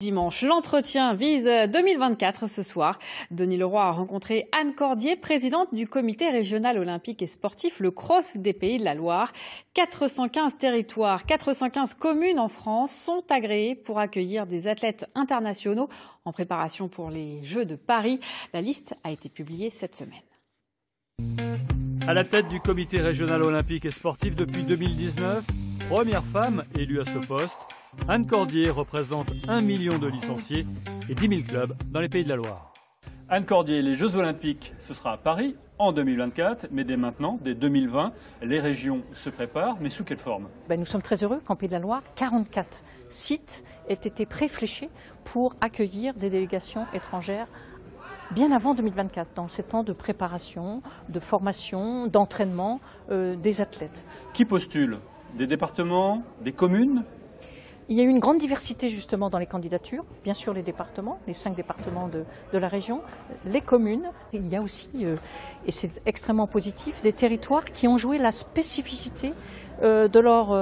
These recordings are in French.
Dimanche, l'entretien vise 2024 ce soir. Denis Leroy a rencontré Anne Cordier, présidente du comité régional olympique et sportif, le CROSS des Pays de la Loire. 415 territoires, 415 communes en France sont agréées pour accueillir des athlètes internationaux en préparation pour les Jeux de Paris. La liste a été publiée cette semaine. À la tête du comité régional olympique et sportif depuis 2019, première femme élue à ce poste, Anne Cordier représente 1 million de licenciés et 10 000 clubs dans les Pays de la Loire. Anne Cordier, les Jeux olympiques, ce sera à Paris en 2024, mais dès maintenant, dès 2020, les régions se préparent, mais sous quelle forme? Nous sommes très heureux qu'en Pays de la Loire, 44 sites aient été préfléchés pour accueillir des délégations étrangères bien avant 2024, dans ces temps de préparation, de formation, d'entraînement des athlètes. Qui postule? Des départements, des communes? Il y a eu une grande diversité justement dans les candidatures, bien sûr les départements, les 5 départements de la région, les communes. Il y a aussi, et c'est extrêmement positif, des territoires qui ont joué la spécificité de leur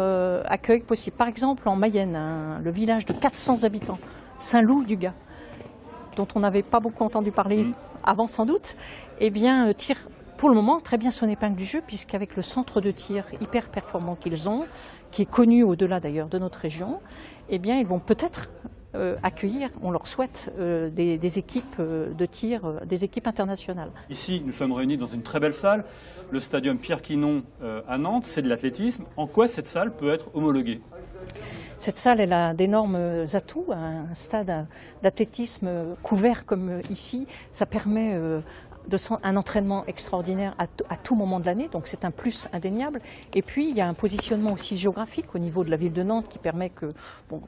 accueil possible. Par exemple en Mayenne, le village de 400 habitants, Saint-Loup-du-Gard, dont on n'avait pas beaucoup entendu parler avant sans doute, eh bien tire pour le moment très bien son épingle du jeu, puisqu'avec le centre de tir hyper performant qu'ils ont, qui est connu au-delà d'ailleurs de notre région, eh bien ils vont peut-être accueillir, on leur souhaite, des équipes de tir, des équipes internationales. Ici, nous sommes réunis dans une très belle salle, le stadium Pierre-Quinon à Nantes, c'est de l'athlétisme. En quoi cette salle peut être homologuée? Cette salle, elle a d'énormes atouts. Un stade d'athlétisme couvert comme ici, ça permet un entraînement extraordinaire à tout moment de l'année, donc c'est un plus indéniable. Et puis il y a un positionnement aussi géographique au niveau de la ville de Nantes qui permet que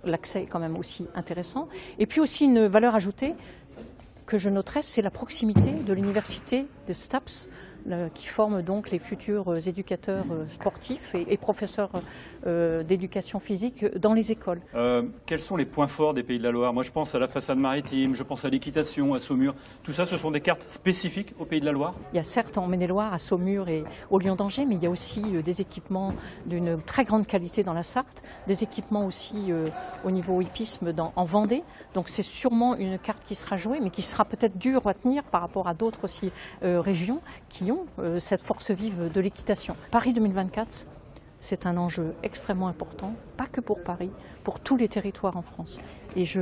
l'accès est quand même aussi intéressant. Et puis aussi une valeur ajoutée que je noterai, c'est la proximité de l'université de STAPS, qui forme donc les futurs éducateurs sportifs et professeurs d'éducation physique dans les écoles. Quels sont les points forts des Pays de la Loire? Moi je pense à la façade maritime, je pense à l'équitation, à Saumur. Tout ça, ce sont des cartes spécifiques aux Pays de la Loire? Il y a certes en Maine-et-Loire, à Saumur et au Lion-d'Angers, mais il y a aussi des équipements d'une très grande qualité dans la Sarthe, des équipements aussi au niveau hippisme en Vendée. Donc c'est sûrement une carte qui sera jouée, mais qui sera peut-être dure à tenir par rapport à d'autres aussi régions qui ont cette force vive de l'équitation. Paris 2024, c'est un enjeu extrêmement important, pas que pour Paris, pour tous les territoires en France. Et je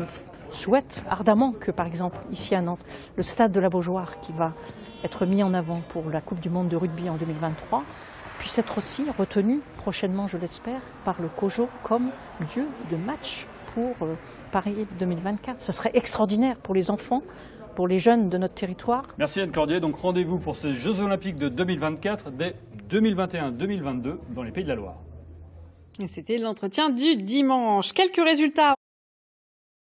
souhaite ardemment que, par exemple, ici à Nantes, le stade de la Beaujoire, qui va être mis en avant pour la Coupe du Monde de rugby en 2023, puisse être aussi retenu prochainement, je l'espère, par le COJO comme lieu de match pour Paris 2024. Ce serait extraordinaire pour les enfants, pour les jeunes de notre territoire. Merci Anne Cordier. Donc rendez-vous pour ces Jeux Olympiques de 2024 dès 2021-2022 dans les Pays de la Loire. C'était l'entretien du dimanche. Quelques résultats.